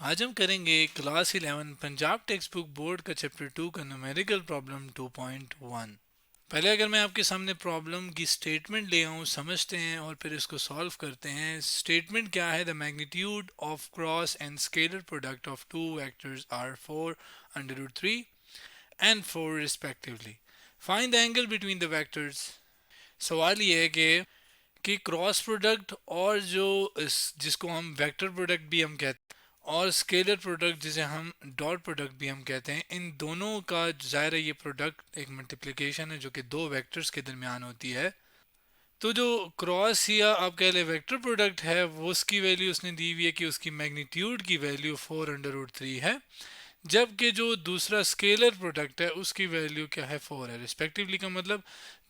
आज हम करेंगे class 11 Punjab text book board का चैप्टर 2 का न्यूमेरिकल प्रॉब्लम 2.1। पहले अगर मैं आपके सामने प्रॉब्लम की स्टेटमेंट ले आऊँ समझते हैं और फिर इसको सॉल्व करते हैं। स्टेटमेंट क्या है? The magnitude of cross and scalar product of two vectors are 4 under root 3 and 4 respectively. Find the angle between the vectors. सवाल ये है कि क्रॉस प्रोडक्ट और जो जिसको हम वेक्टर प्रोडक्ट भी हम कहते हैं और स्केलर प्रोडक्ट जिसे हम डॉट प्रोडक्ट भी हम कहते हैं, इन दोनों का ज़ाहिर है ये प्रोडक्ट एक मल्टीप्लिकेशन है जो कि दो वेक्टर्स के दरमियान होती है। तो जो क्रॉस या आप कह लें वेक्टर प्रोडक्ट है वो उसकी वैल्यू उसने दी हुई है कि उसकी मैग्नीट्यूड की वैल्यू 4 अंडर रूट 3 है, जबकि जो दूसरा स्केलर प्रोडक्ट है उसकी वैल्यू क्या है? 4 है। रिस्पेक्टिवली का मतलब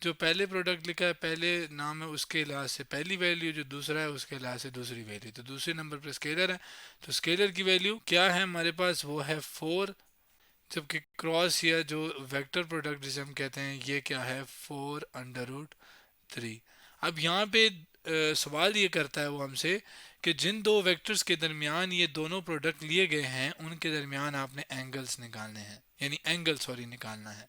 जो पहले प्रोडक्ट लिखा है पहले नाम है उसके लिहाज से पहली वैल्यू, जो दूसरा है उसके लिहाज से दूसरी वैल्यू। तो दूसरे नंबर पर स्केलर है, तो स्केलर की वैल्यू क्या है हमारे पास? वो है 4, जबकि क्रॉस या जो वेक्टर प्रोडक्ट जिसे हम कहते हैं ये क्या है? 4 अंडर रूट 3। अब यहाँ पे सवाल ये करता है वो हमसे कि जिन दो वेक्टर्स के दरमियान ये दोनों प्रोडक्ट लिए गए हैं उनके दरमियान आपने एंगल्स निकालने हैं, यानी एंगल सॉरी निकालना है।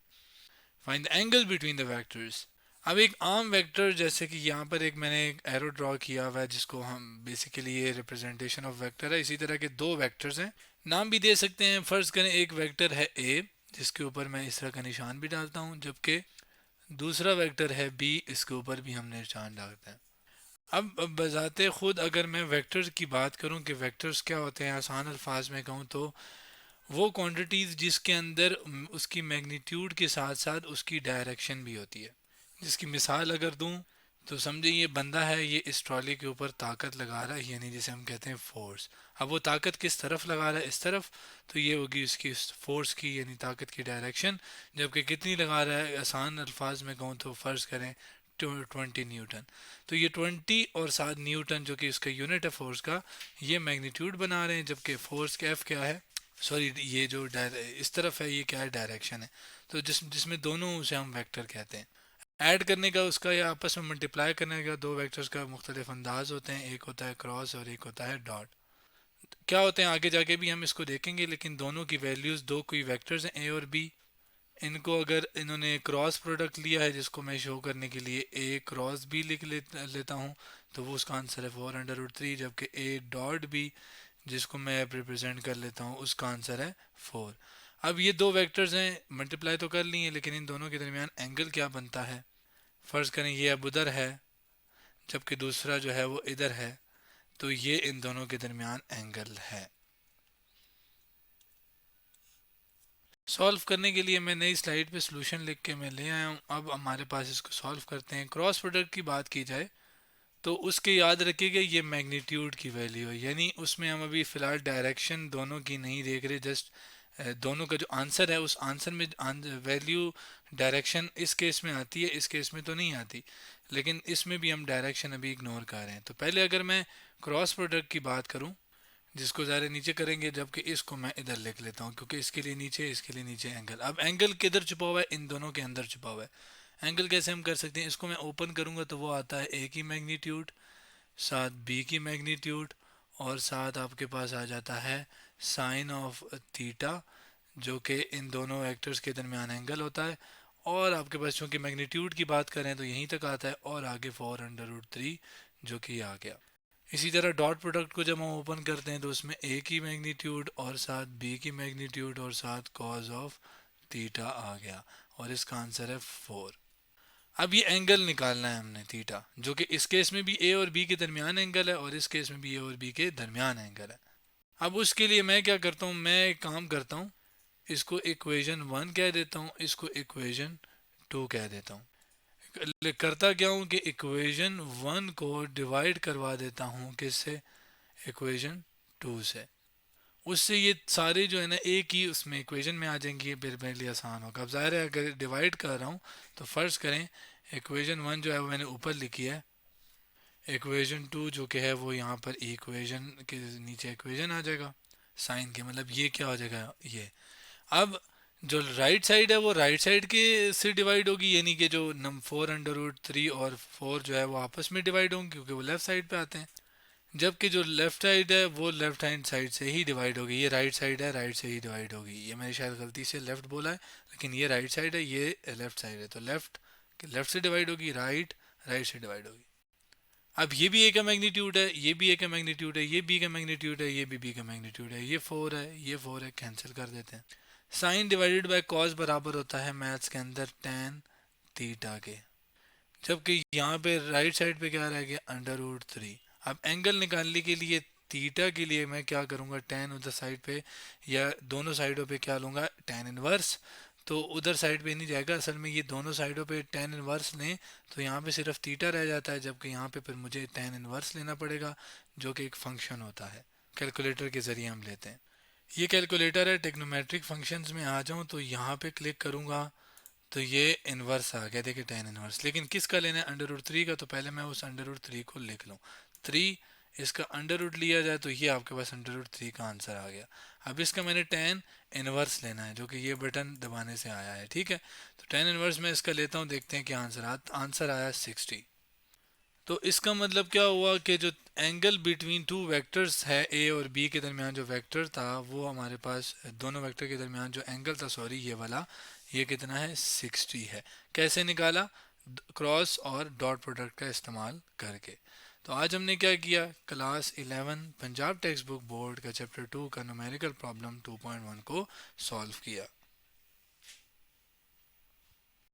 Find the angle between the vectors. अब एक आम वेक्टर जैसे कि यहाँ पर एक मैंने एक एरो ड्रॉ किया हुआ है जिसको हम बेसिकली ये रिप्रेजेंटेशन ऑफ वेक्टर है। इसी तरह के दो वेक्टर्स हैं, नाम भी दे सकते हैं। फर्ज करें एक वेक्टर है ए जिसके ऊपर मैं इस तरह का निशान भी डालता हूँ, जबकि दूसरा वेक्टर है बी, इसके ऊपर भी हमने निशान डालते हैं। अब बजाते खुद अगर मैं वेक्टर्स की बात करूं कि वेक्टर्स क्या होते हैं, आसान अल्फाज में कहूं तो वो क्वांटिटीज़ जिसके अंदर उसकी मैग्नीट्यूड के साथ साथ उसकी डायरेक्शन भी होती है। जिसकी मिसाल अगर दूं तो समझे ये बंदा है, ये इस ट्रॉली के ऊपर ताकत लगा रहा है, यानी जिसे हम कहते हैं फोर्स। अब वो ताकत किस तरफ लगा रहा है? इस तरफ। तो ये होगी उसकी फोर्स की यानी ताकत की डायरेक्शन। जबकि कितनी लगा रहा है, आसान अल्फाज में कहूँ तो फ़र्ज़ करें 20 न्यूटन। तो ये 20 और 7 न्यूटन जो कि इसका यूनिट है फोर्स का, ये मैग्नीट्यूड बना रहे हैं। जबकि फोर्स का एफ क्या है, सॉरी ये जो इस तरफ है ये क्या है? डायरेक्शन है। तो जिसमें दोनों उसे हम वेक्टर कहते हैं। ऐड करने का उसका या आपस में मल्टीप्लाई करने का दो वेक्टर्स का मुख्तलिफ अंदाज होते हैं, एक होता है क्रॉस और एक होता है डॉट। क्या होते हैं आगे जाके भी हम इसको देखेंगे, लेकिन दोनों की वैल्यूज़ दो कोई वेक्टर्स हैं ए और बी। इनको अगर इन्होंने क्रॉस प्रोडक्ट लिया है जिसको मैं शो करने के लिए ए क्रॉस बी लेता हूँ, तो वो उसका आंसर है 4 अंडर रूट 3। जबकि ए डॉट बी जिसको मैं रिप्रेजेंट कर लेता हूँ उसका आंसर है 4। अब ये दो वेक्टर्स हैं, मल्टीप्लाई तो कर लिए, लेकिन इन दोनों के दरमियान एंगल क्या बनता है? फ़र्ज़ करें ये अब उधर है जबकि दूसरा जो है वो इधर है, तो ये इन दोनों के दरमियान एंगल है। सॉल्व करने के लिए मैं नई स्लाइड पे सॉल्यूशन लिख के मैं ले आया हूँ। अब हमारे पास इसको सॉल्व करते हैं। क्रॉस प्रोडक्ट की बात की जाए तो उसके याद रखिएगा ये मैग्नीट्यूड की वैल्यू है, यानी उसमें हम अभी फ़िलहाल डायरेक्शन दोनों की नहीं देख रहे, जस्ट दोनों का जो आंसर है उस आंसर में वैल्यू डायरेक्शन इस केस में आती है, इस केस में तो नहीं आती, लेकिन इसमें भी हम डायरेक्शन अभी इग्नोर कर रहे हैं। तो पहले अगर मैं क्रॉस प्रोडक्ट की बात करूं जिसको ज़्यादा नीचे करेंगे, जबकि इसको मैं इधर लिख लेता हूं क्योंकि इसके लिए नीचे इसके लिए नीचे एंगल। अब एंगल किधर छुपा हुआ है? इन दोनों के अंदर छुपा हुआ है। एंगल कैसे हम कर सकते हैं? इसको मैं ओपन करूंगा तो वो आता है ए की मैग्नीट्यूड, साथ बी की मैग्नीट्यूड, और साथ आपके पास आ जाता है साइन ऑफ थीटा जो कि इन दोनों वेक्टर्स के दरमियान एंगल होता है। और आपके पास चूंकि मैग्नीट्यूड की बात करें तो यहीं तक आता है, और आगे 4 अंडर रूट 3 जो कि आ गया। इसी तरह डॉट प्रोडक्ट को जब हम ओपन करते हैं तो उसमें ए की मैग्नीट्यूड और साथ बी की मैग्नीट्यूड और साथ कॉज ऑफ थीटा आ गया, और इसका आंसर है 4। अब ये एंगल निकालना है हमने थीटा, जो कि इस केस में भी ए और बी के दरमियान एंगल है और इस केस में भी ए और बी के दरमियान एंगल है। अब उसके लिए मैं क्या करता हूँ, मैं एक काम करता हूँ, इसको इक्वेशन 1 कह देता हूँ, इसको इक्वेशन 2 कह देता हूँ। करता क्या हूँ कि इक्वेशन 1 को डिवाइड करवा देता हूँ किससे? इक्वेशन 2 से। उससे ये सारे जो है ना एक ही उसमें इक्वेशन में आ जाएंगी, फिर मेरे लिए आसान होगा। अब ज़ाहिर है अगर डिवाइड कर रहा हूँ तो फ़र्ज़ करें इक्वेशन 1 जो है वो मैंने ऊपर लिखी है, इक्वेशन 2 जो कि है वो यहाँ पर इक्वेशन के नीचे इक्वेशन आ जाएगा साइन के, मतलब ये क्या हो जाएगा ये। अब जो राइट साइड है वो राइट साइड के से डिवाइड होगी, यानी कि जो 4 अंडर रूट 3 और 4 जो है वो आपस में डिवाइड होंगे क्योंकि वो लेफ्ट साइड पे आते हैं। जबकि जो लेफ्ट साइड है वो लेफ्ट हैंड साइड से ही डिवाइड होगी, ये राइट साइड है, राइट से ही डिवाइड होगी। ये मैंने शायद गलती से लेफ्ट बोला है, लेकिन ये राइट साइड है, ये लेफ्ट साइड है, तो लेफ्ट लेफ्ट से डिवाइड होगी, राइट राइट से डिवाइड होगी। अब ये भी ए का मैग्नीट्यूड है, ये भी ए का मैग्नीट्यूड है, ये बी का मैग्नीट्यूड है, ये भी बी का मैग्नीट्यूड है, ये 4 है, ये 4 है, कैंसिल कर देते हैं। साइन डिवाइडेड बाय कॉस बराबर होता है मैथ्स के अंदर टेन थीटा के, जबकि यहाँ पे राइट साइड पे क्या रह गया, अंडर रूट 3। अब एंगल निकालने के लिए थीटा के लिए मैं क्या करूँगा, टेन उधर साइड पे या दोनों साइडों पे क्या लूँगा, टेन इनवर्स। तो उधर साइड पे नहीं जाएगा, असल में ये दोनों साइडों पे टेन इनवर्स लें तो यहाँ पे सिर्फ थीटा रह जाता है, जबकि यहाँ पे फिर मुझे टेन इनवर्स लेना पड़ेगा, जो कि एक फंक्शन होता है, कैलकुलेटर के ज़रिए हम लेते हैं। ये कैलकुलेटर है, टेक्नोमेट्रिक फंक्शंस में आ जाऊँ तो यहाँ पे क्लिक करूँगा तो ये इन्वर्स आ गया, देखिए टेन इन्वर्स। लेकिन किसका लेना है, अंडर रूट 3 का, तो पहले मैं उस अंडर रूट 3 को लिख लूँ। 3 इसका अंडर रूट लिया जाए तो ये आपके पास अंडर रूट 3 का आंसर आ गया। अब इसका मैंने टेन इन्वर्स लेना है, जो कि ये बटन दबाने से आया है, ठीक है। तो टेन इन्वर्स मैं इसका लेता हूँ, देखते हैं क्या आंसर आया 60। तो इसका मतलब क्या हुआ कि जो एंगल बिटवीन टू वेक्टर्स है, ए और बी के दरमियान जो वेक्टर था, वो हमारे पास दोनों वेक्टर के दरमियान जो एंगल था, सॉरी ये वाला, ये कितना है, 60 है। कैसे निकाला, क्रॉस और डॉट प्रोडक्ट का इस्तेमाल करके। तो आज हमने क्या किया, class 11 Punjab text book board का चैप्टर 2 का न्यूमेरिकल प्रॉब्लम 2.1 को सॉल्व किया।